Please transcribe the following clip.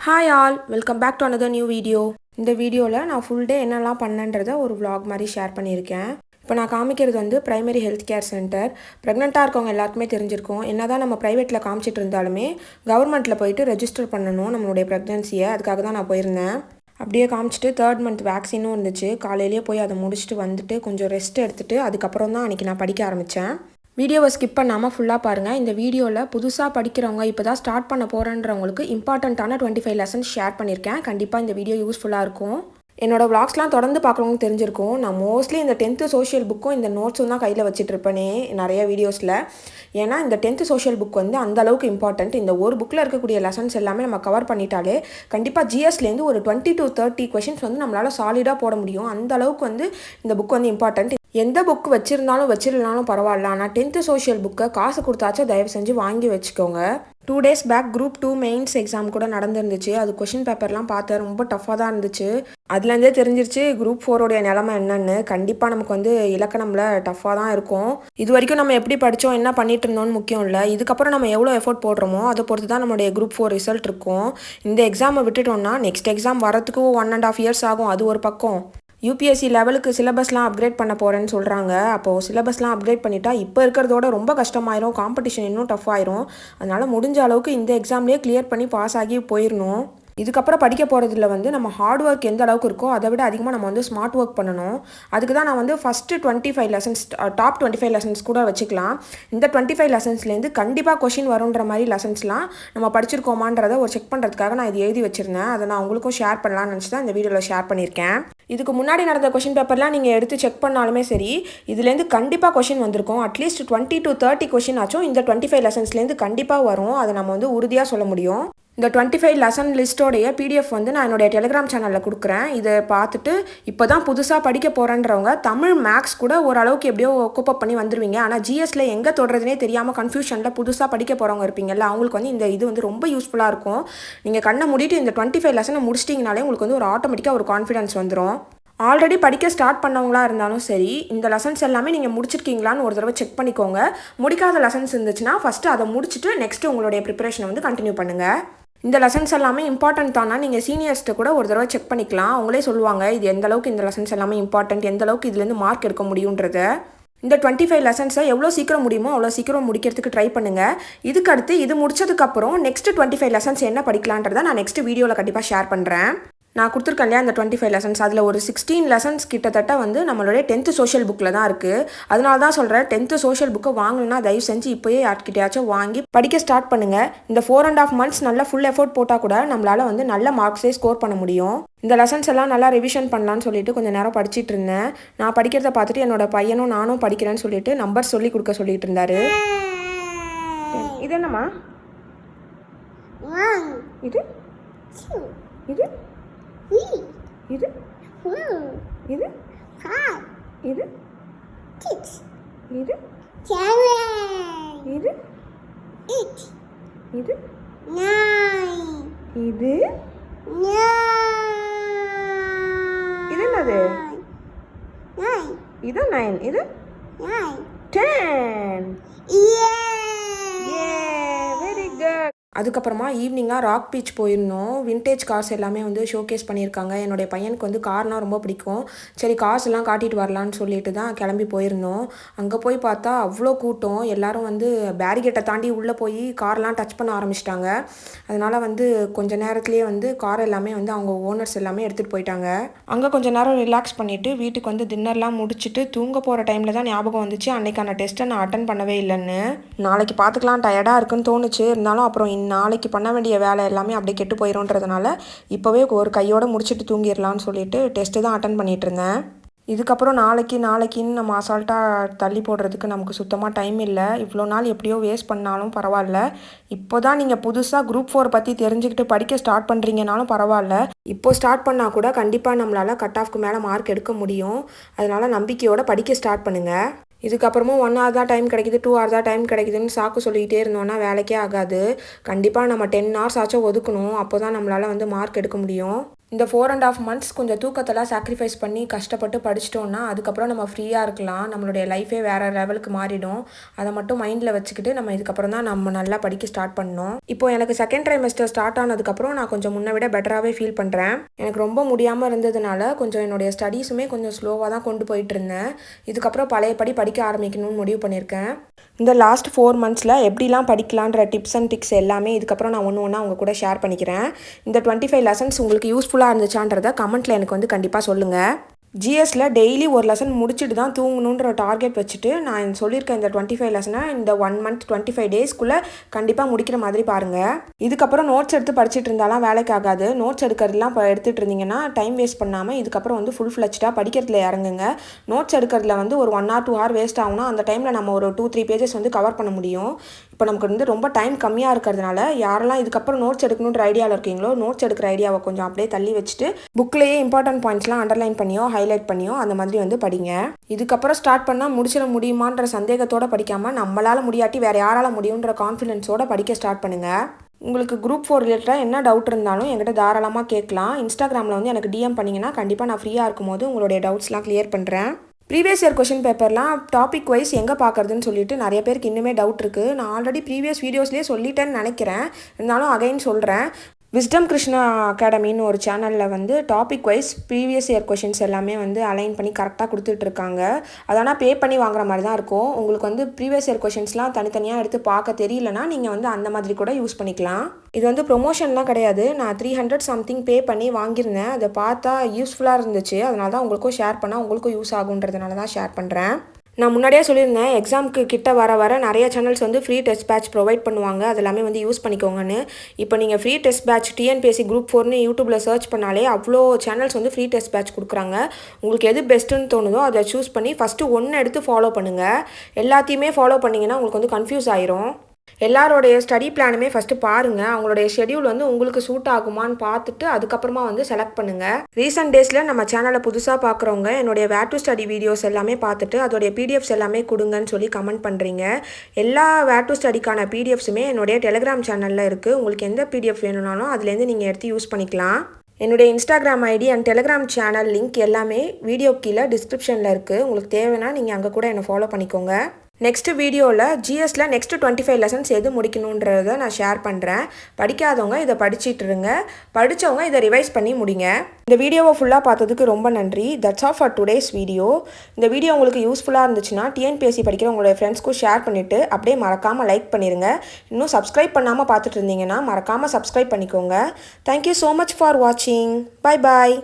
Hi all, welcome back to another new video. இந்த வீடியோவில் நான் ஃபுல் டே என்னெல்லாம் பண்ணேன்றதை ஒரு vlog மாதிரி ஷேர் பண்ணியிருக்கேன். இப்போ நான் காமிக்கிறது வந்து பிரைமரி ஹெல்த் கேர் சென்டர். ப்ரெக்னெண்ட்டாக இருக்கவங்க எல்லாருக்குமே தெரிஞ்சிருக்கும். என்ன தான் நம்ம ப்ரைவேட்டில் காமிச்சிட்டு இருந்தாலுமே கவர்மெண்ட்டில் போயிட்டு ரெஜிஸ்டர் பண்ணணும் நம்மளுடைய ப்ரெக்னன்சியை. அதுக்காக தான் நான் போயிருந்தேன். அப்படியே காமிச்சிட்டு 3rd month வேக்சினும் இருந்துச்சு. காலையிலேயே போய் அதை முடிச்சுட்டு வந்துட்டு கொஞ்சம் ரெஸ்ட் எடுத்துகிட்டு அதுக்கப்புறம் தான் அன்றைக்கி நான் படிக்க ஆரம்பித்தேன். வீடியோவை ஸ்கிப் பண்ணாமல் ஃபுல்லாக பாருங்கள். இந்த வீடியோவில் புதுசாக படிக்கிறவங்க இப்போ தான் ஸ்டார்ட் பண்ண போகிறன்றவங்களுக்கு இம்பார்ட்டண்ட்டான 25 லெசன்ஸ் ஷேர் பண்ணியிருக்கேன். கண்டிப்பாக இந்த வீடியோ யூஸ்ஃபுல்லாக இருக்கும். என்னோடய விளாக்ஸ்லாம் தொடர்ந்து பார்க்குறவங்க தெரிஞ்சிருக்கும். நான் மோஸ்ட்லி இந்த 10th சோஷியல் புக்கும் இந்த நோட்ஸும் தான் கையில் வச்சுட்ருப்பேனே நிறைய வீடியோஸில். ஏன்னா இந்த 10th சோஷியல் புக் வந்து அந்தளவுக்கு இம்பார்ட்டண்ட். இந்த ஒரு புக்கில் இருக்கக்கூடிய லெசன்ஸ் எல்லாமே நம்ம கவர் பண்ணிட்டாலே கண்டிப்பாக ஜிஎஸ்லேருந்து ஒரு 20 to 30 கொஷின்ஸ் வந்து நம்மளால் சாலிடாக போட முடியும். அந்தளவுக்கு வந்து இந்த புக் வந்து இம்பார்ட்டண்ட். எந்த புக் வச்சுருந்தாலும் வச்சிருந்தாலும் பரவாயில்ல, ஆனால் 10th சோஷியல் புக்கை காசு கொடுத்தாச்சும் தயவு செஞ்சு வாங்கி வச்சுக்கோங்க. 2 days back Group 2 mains exam கூட நடந்துருந்துச்சு. அது கொஷின் பேப்பர்லாம் பார்த்தேன், ரொம்ப டஃப்பாக தான் இருந்துச்சு. அதுலேருந்தே தெரிஞ்சிருச்சு Group 4 நிலமை என்னன்னு. கண்டிப்பாக நமக்கு வந்து இலக்கணம்ல டஃப்பாக தான் இருக்கும். இது வரைக்கும் நம்ம எப்படி படித்தோம், என்ன பண்ணிட்டு இருந்தோம்னு முக்கியம் இல்லை. இதுக்கப்புறம் நம்ம எவ்வளோ எஃபோர்ட் போடுறோமோ அதை பொறுத்து தான் நம்மளுடைய Group 4 ரிசல்ட் இருக்கும். இந்த எக்ஸாமை விட்டுட்டோம்னா நெக்ஸ்ட் எக்ஸாம் வரத்துக்கு 1.5 years ஆகும். அது ஒரு பக்கம். யூபிஎஸ்சி லெவலுக்கு சிலபஸ்லாம் அப்கிரேட் பண்ண போகிறேன்னு சொல்கிறாங்க. அப்போது சிலபஸ்லாம் அப்கிரேட் பண்ணிட்டா இப்போ இருக்கிறதோட ரொம்ப கஷ்டமாயிரும். காம்படிஷன் இன்னும் டஃப் ஆயிரும். அதனால் முடிஞ்ச அளவுக்கு இந்த எக்ஸாம்லேயே கிளியர் பண்ணி பாஸ் ஆகி போயிடணும். இதுக்கப்புறம் படிக்க போகிறதுல வந்து நம்ம ஹார்ட் ஒர்க் எந்த அளவுக்கு இருக்கோ அதை விட அதிகமாக நம்ம வந்து ஸ்மார்ட் ஒர்க் பண்ணணும். அதுக்கு தான் நான் வந்து ஃபஸ்ட்டு 25 லெசன்ஸ் டாப் 25 லெசன்ஸ் கூட வச்சுக்கலாம். இந்த 25 லெசன்ஸ்லேருந்து கண்டிப்பாக கொஷின் வருன்ற மாதிரி லெசன்ஸ்லாம் நம்ம படிச்சிருக்கோமான்றதை ஒரு செக் பண்ணுறதுக்காக நான் இது எழுதி வச்சுருந்தேன். அதை நான் உங்களுக்கும் ஷேர் பண்ணலாம்னு நினச்சி தான் இந்த வீடியோவில் ஷேர் பண்ணியிருக்கேன். இதுக்கு முன்னாடி நடந்த கொஷின் பேப்பர்லாம் நீங்கள் எடுத்து செக் பண்ணாலுமே சரி, இதுலேருந்து கண்டிப்பாக கொஷின் வந்திருக்கும். அட்லீஸ்ட் 20 to 30 கொஷின் ஆச்சும் இந்த 25 லெசன்ஸ்லேருந்து கண்டிப்பாக வரும். அதை நம்ம வந்து உறுதியாக சொல்ல முடியும். இந்த 25 லெசன் லிஸ்ட்டோடைய பிடிஎஃப் வந்து நான் என்னுடைய டெலிகிராம் சேனலில் கொடுக்குறேன். இதை பார்த்துட்டு இப்போ தான் புதுசாக படிக்க போகிறேன்றவங்க தமிழ் மேக்ஸ் கூட ஓரளவுக்கு எப்படியோ கோப்பப் பண்ணி வந்துடுவீங்க. ஆனால் ஜிஎஸ்ல எங்கே தொடர்றதுனே தெரியாமல் கன்ஃபியூஷனில் புதுசாக படிக்க போகிறவங்க இருப்பீங்கல்ல, அவங்களுக்கு வந்து இந்த இது வந்து ரொம்ப யூஸ்ஃபுல்லாக இருக்கும். நீங்கள் கண்ணை மூடிட்டு இந்த 25 லெசனை முடிச்சிட்டிங்கனாலே உங்களுக்கு வந்து ஒரு ஆட்டோமேட்டிக்காக ஒரு கான்ஃபிடன்ஸ் வந்துடும். ஆல்ரெடி படிக்க ஸ்டார்ட் பண்ணவங்களா இருந்தாலும் சரி, இந்த லெசன்ஸ் எல்லாமே நீங்கள் முடிச்சிருக்கீங்களான்னு ஒரு தடவை செக் பண்ணிக்கோங்க. முடிக்காத லெசன்ஸ் இருந்துச்சுன்னா ஃபஸ்ட்டு அதை முடிச்சுட்டு நெக்ஸ்ட்டு உங்களுடைய ப்ரிப்பரேஷனை வந்து கண்டினியூ பண்ணுங்கள். இந்த லெசன்ஸ் எல்லாமே இம்பார்ட்டன்ட் தானா நீங்கள் சீனியர்ஸ்ட்டு கூட ஒரு தடவை செக் பண்ணிக்கலாம். அவங்களே சொல்லுவாங்க இது எந்த அளவுக்கு இந்த லெசன்ஸ் எல்லாமே இம்பார்ட்டன்ட், எந்த அளவுக்கு இதுலேருந்து மார்க் எடுக்க முடியுன்றத. இந்த 25 லெசன்ஸை எவ்வளோ சீக்கிரம் முடியுமோ அவ்வளோ சீக்கிரம் முடிக்கிறதுக்கு ட்ரை பண்ணுங்கள். இதுக்கு அடுத்து இது முடிச்சதுக்கப்புறம் நெக்ஸ்ட் 25 லெசன்ஸ் என்ன படிக்கலான்றதை நான் நெக்ஸ்ட் வீடியோவில் கண்டிப்பாக ஷேர் பண்ணுறேன். நான் கொடுத்துருக்கேன் இல்லையா இந்த 25 லெசன்ஸ், அதில் ஒரு 16 லெசன்ஸ் கிட்டத்தட்ட வந்து நம்மளுடைய 10th சோஷியல் புக்கில் தான் இருக்குது. அதனால தான் சொல்கிறேன் 10th சோஷியல் புக்கை வாங்கணுன்னா தயவு செஞ்சு இப்போயே யார்கிட்டயாச்சும் வாங்கி படிக்க ஸ்டார்ட் பண்ணுங்கள். இந்த 4.5 months நல்லா ஃபுல் எஃபோர்ட் போட்டால் கூட நம்மளால் வந்து நல்ல மார்க்ஸே ஸ்கோர் பண்ண முடியும். இந்த லெசன்ஸ் எல்லாம் நல்லா ரிவிஷன் பண்ணலான்னு சொல்லிட்டு கொஞ்சம் நேரம் படிச்சுட்டு இருந்தேன். நான் படிக்கிறத பார்த்துட்டு என்னோட பையனும் நானும் படிக்கிறேன்னு சொல்லிட்டு நம்பர் சொல்லி கொடுக்க சொல்லிட்டு இருந்தாரு. இது என்னம்மா? இது இது இது இது இது இது இது இது இது இது என்னது? இது 9, இது 10. Very good. அதுக்கப்புறமா ஈவினிங்காக ராக் பீச் போயிருந்தோம். விண்டேஜ் கார்ஸ் எல்லாமே வந்து ஷோகேஸ் பண்ணியிருக்காங்க. என்னுடைய பையனுக்கு வந்து கார்னால் ரொம்ப பிடிக்கும். சரி கார்ஸ் எல்லாம் காட்டிட்டு வரலான்னு சொல்லிட்டு தான் கிளம்பி போயிருந்தோம். அங்கே போய் பார்த்தா அவ்வளோ கூட்டம். எல்லோரும் வந்து பேரிகேட்டை தாண்டி உள்ளே போய் கார்லாம் டச் பண்ண ஆரம்பிச்சிட்டாங்க. அதனால் வந்து கொஞ்சம் நேரத்துலேயே வந்து கார் எல்லாமே வந்து அவங்க ஓனர்ஸ் எல்லாமே எடுத்துகிட்டு போயிட்டாங்க. அங்கே கொஞ்சம் நேரம் ரிலாக்ஸ் பண்ணிவிட்டு வீட்டுக்கு வந்து டின்னர்லாம் முடிச்சுட்டு தூங்க போகிற டைமில் தான் ஞாபகம் வந்துச்சு அன்றைக்கான டெஸ்ட்டை நான் அட்டன் பண்ணவே இல்லைன்னு. நாளைக்கு பார்த்துக்கலாம் டயர்டாக இருக்குன்னு தோணுச்சு. இருந்தாலும் அப்புறம் நாளைக்கு பண்ண வேண்டிய வேலை எல்லாமே அப்படியே கெட்டு போயிடும்ன்றதுனால இப்போவே ஒரு கையோடு முடிச்சுட்டு தூங்கிடலான்னு சொல்லிட்டு டெஸ்ட்டு தான் அட்டன் பண்ணிகிட்டு இருந்தேன். இதுக்கப்புறம் நாளைக்குன்னு நம்ம அசால்ட்டாக தள்ளி போடுறதுக்கு நமக்கு சுத்தமாக டைம் இல்லை. இவ்வளோ நாள் எப்படியோ வேஸ்ட் பண்ணாலும் பரவாயில்ல. இப்போ தான் நீங்கள் புதுசாக Group 4 பற்றி தெரிஞ்சுக்கிட்டு படிக்க ஸ்டார்ட் பண்ணுறீங்கனாலும் பரவாயில்ல. இப்போ ஸ்டார்ட் பண்ணால் கூட கண்டிப்பாக நம்மளால் கட் ஆஃப்க்கு மேலே மார்க் எடுக்க முடியும். அதனால் நம்பிக்கையோடு படிக்க ஸ்டார்ட் பண்ணுங்கள். இதுக்கப்புறமும் 1 hour தான் டைம் கிடைக்குது, 2 hours தான் டைம் கிடைக்குதுன்னு சாக்கு சொல்லிக்கிட்டே இருந்தோன்னா வேலைக்கே ஆகாது. கண்டிப்பாக நம்ம 10 hours ஆச்சும் ஒதுக்கணும். அப்போ தான் நம்மளால் வந்து மார்க் எடுக்க முடியும். இந்த 4.5 months கொஞ்சம் தூக்கத்தெல்லாம் சாக்ரிஃபைஸ் பண்ணி கஷ்டப்பட்டு படிச்சிட்டோம்னா அதுக்கப்புறம் நம்ம ஃப்ரீயாக இருக்கலாம். நம்மளுடைய லைஃபே வேறு லெவலுக்கு மாறிடும். அதை மட்டும் மைண்டில் வச்சுக்கிட்டு நம்ம இதுக்கப்புறம் தான் நம்ம நல்லா படிக்க ஸ்டார்ட் பண்ணணும். இப்போ எனக்கு செகண்ட் ட்ரைமெஸ்டர் ஸ்டார்ட் ஆனதுக்கப்புறம் நான் கொஞ்சம் முன்ன விட பெட்டராகவே ஃபீல் பண்ணுறேன். எனக்கு ரொம்ப முடியாமல் இருந்ததுனால கொஞ்சம் என்னுடைய ஸ்டடீஸுமே கொஞ்சம் ஸ்லோவாக தான் கொண்டு போயிட்டு இருந்தேன். இதுக்கப்புறம் பழையபடி படிக்க ஆரம்பிக்கணும்னு முடிவு பண்ணியிருக்கேன். இந்த லாஸ்ட் 4 monthsல எப்படிலாம் படிக்கலான்ற டிப்ஸ் அண்ட் ட்ரிக்ஸ் எல்லாமே இதுக்கப்புறம் நான் ஒன்று ஒன்றா உங்கள் கூட ஷேர் பண்ணிக்கிறேன். இந்த 25 lessons உங்களுக்கு யூஸ்ஃபுல்லாக இருந்துச்சான்றதை கமெண்ட்டில் எனக்கு வந்து கண்டிப்பாக சொல்லுங்கள். ஜிஎஸ்ல டெய்லி ஒரு லெசன் முடிச்சுட்டு தான் தூங்கணுன்ற டார்கெட் வச்சுட்டு நான் சொல்லியிருக்கேன் இந்த 25 லெசனை இந்த 1 month 25 daysக்குள்ளே கண்டிப்பாக முடிக்கிற மாதிரி பாருங்கள். இதுக்கப்புறம் நோட்ஸ் எடுத்து படிச்சுட்டு இருந்தாலும் வேலைக்கு ஆகாது. நோட்ஸ் எடுக்கிறதுலாம் இப்போ எடுத்துகிட்டு இருந்தீங்கன்னா டைம் வேஸ்ட் பண்ணாமல் இதுக்கப்புறம் வந்து ஃபுல் ஃப்ளெஜ்டாக படிக்கிறதுல இறங்குங்க. நோட்ஸ் எடுக்கிறதுல வந்து ஒரு 1 or 2 hour வேஸ்ட் ஆகும்னா அந்த டைமில் நம்ம ஒரு 2-3 pages வந்து கவர் பண்ண முடியும். இப்போ நமக்கு வந்து ரொம்ப டைம் கம்மியாக இருக்கிறதுனால யாரெல்லாம் இதுக்கப்புறம் நோட்ஸ் எடுக்கணுன்ற ஐடியாவில் இருக்கீங்களோ நோட்ஸ் எடுக்கிற ஐடியாவை கொஞ்சம் அப்படியே தள்ளி வச்சுட்டு புக்லேயே இம்பார்ட்டன்ட் பாயிண்ட்ஸ்லாம் அண்டர்லைன் பண்ணியோ ஹைலைட் பண்ணியோ அந்த மாதிரி வந்து படிங்க. இதுக்கப்புறம் ஸ்டார்ட் பண்ணால் முடிச்சிட முடியுமான்ற சந்தேகத்தோடு படிக்காமல் நம்மளால் முடியாட்டி வேறு யாரால் முடியுன்ற கான்ஃபிடென்ஸோடு படிக்க ஸ்டார்ட் பண்ணுங்கள். உங்களுக்கு குரூப் 4 ரிலேட்டடாக என்ன டவுட் இருந்தாலும் என்கிட்ட தாராளமாக கேட்கலாம். இன்ஸ்டாகிராமில் வந்து எனக்கு டிஎம் பண்ணிங்கன்னா கண்டிப்பாக நான் ஃப்ரீயாக இருக்கும்போது உங்களுடைய டவுட்ஸ்லாம் கிளியர் பண்ணுறேன். ப்ரீவியஸ் இயர் கொஷின் பேப்பர்லாம் டாபிக் வைஸ் எங்கே பார்க்குறதுன்னு சொல்லிட்டு நிறைய பேருக்கு இன்னுமே டவுட் இருக்குது. நான் ஆல்ரெடி ப்ரீவியஸ் வீடியோஸ்லேயே சொல்லிட்டேன்னு நினைக்கிறேன். இருந்தாலும் அகைன் சொல்கிறேன். விஸ்டம் கிருஷ்ணா அகாடமின்னு ஒரு சேனலில் வந்து topic wise previous year questions எல்லாமே வந்து அலைன் பண்ணி கரெக்டாக கொடுத்துட்ருக்காங்க. அதனால் பே பண்ணி வாங்குற மாதிரி தான் இருக்கும். உங்களுக்கு வந்து ப்ரீவியஸ் இயர் கொஷின்ஸ்லாம் தனித்தனியாக எடுத்து பார்க்க தெரியலனா நீங்கள் வந்து அந்த மாதிரி கூட யூஸ் பண்ணிக்கலாம். இது வந்து ப்ரொமோஷன்லாம் கிடையாது. நான் 300 something பே பண்ணி வாங்கியிருந்தேன். அதை பார்த்தா யூஸ்ஃபுல்லாக இருந்துச்சு. அதனால தான் உங்களுக்கும் ஷேர் பண்ணால் உங்களுக்கும் யூஸ் ஆகுன்றதுனால தான் ஷேர் பண்ணுறேன். நான் முன்னாடியே சொல்லியிருந்தேன் எக்ஸாமுக்கு கிட்ட வர நிறைய சேனல்ஸ் வந்து ஃப்ரீ டெஸ்ட் பேட்ச் ப்ரொவைட் பண்ணுவாங்க. அது எல்லாமே வந்து யூஸ் பண்ணிக்கோங்கன்னு. இப்போ நீங்கள் free test batch TNPSC group 4ன்னு யூடியூப்பில் சர்ச் பண்ணாலே அவ்வளோ சேனல்ஸ் வந்து ஃப்ரீ டெஸ்ட் பேட்ச் கொடுக்குறாங்க. உங்களுக்கு எது பெஸ்ட்டுன்னு தோணுதோ அதை சூஸ் பண்ணி ஃபஸ்ட்டு ஒன்று எடுத்து ஃபாலோ பண்ணுங்கள். எல்லாத்தையுமே ஃபாலோ பண்ணிங்கன்னா உங்களுக்கு வந்து கன்ஃபியூஸ் ஆயிரும். எல்லாரோடைய ஸ்டடி பிளானுமே ஃபஸ்ட்டு பாருங்கள். அவங்களுடைய ஷெடியூல் வந்து உங்களுக்கு சூட் ஆகுமான்னு பார்த்துட்டு அதுக்கப்புறமா வந்து செலக்ட் பண்ணுங்கள். ரீசெண்ட் டேஸில் நம்ம சேனலை புதுசாக பார்க்குறவங்க என்னுடைய வேர் டு ஸ்டடி வீடியோஸ் எல்லாமே பார்த்துட்டு அதோடைய பிடிஎஃப்ஸ் எல்லாமே கொடுங்கன்னு சொல்லி கமெண்ட் பண்ணுறீங்க. எல்லா வேர் டு ஸ்டடிக்கான பிடிஎஃப்ஸுமே என்னுடைய டெலிகிராம் சேனலில் இருக்குது. உங்களுக்கு எந்த பிடிஎஃப் வேணும்னாலும் அதுலேருந்து நீங்கள் எடுத்து யூஸ் பண்ணிக்கலாம். என்னுடைய Instagram ID and Telegram channel link எல்லாமே வீடியோ கீழே டிஸ்கிரிப்ஷனில் இருக்குது. உங்களுக்கு தேவைன்னா நீங்கள் அங்கே கூட என்னை ஃபாலோ பண்ணிக்கோங்க. நெக்ஸ்ட் வீடியோவில் ஜிஎஸ்ல நெக்ஸ்ட் 25 lessons எது முடிக்கணுன்றதை நான் ஷேர் பண்ணுறேன். படிக்காதவங்க இதை படிச்சிட்டு இருங்க. படித்தவங்க இதை ரிவைஸ் பண்ணி முடிங்க. இந்த வீடியோவை ஃபுல்லாக பார்த்ததுக்கு ரொம்ப நன்றி. That's all for today's video. இந்த வீடியோ உங்களுக்கு யூஸ்ஃபுல்லாக இருந்துச்சுன்னா டிஎன்பிஎஸ்சி படிக்கிற உங்களுடைய ஃப்ரெண்ட்ஸ்க்கும் ஷேர் பண்ணிவிட்டு அப்படியே மறக்காமல் லைக் பண்ணிடுங்க. இன்னும் சப்ஸ்கிரைப் பண்ணாமல் பார்த்துட்டு இருந்தீங்கன்னா மறக்காமல் சப்ஸ்கிரைப் பண்ணிக்கோங்க. தேங்க்யூ ஸோ மச் ஃபார் வாட்சிங். Bye bye.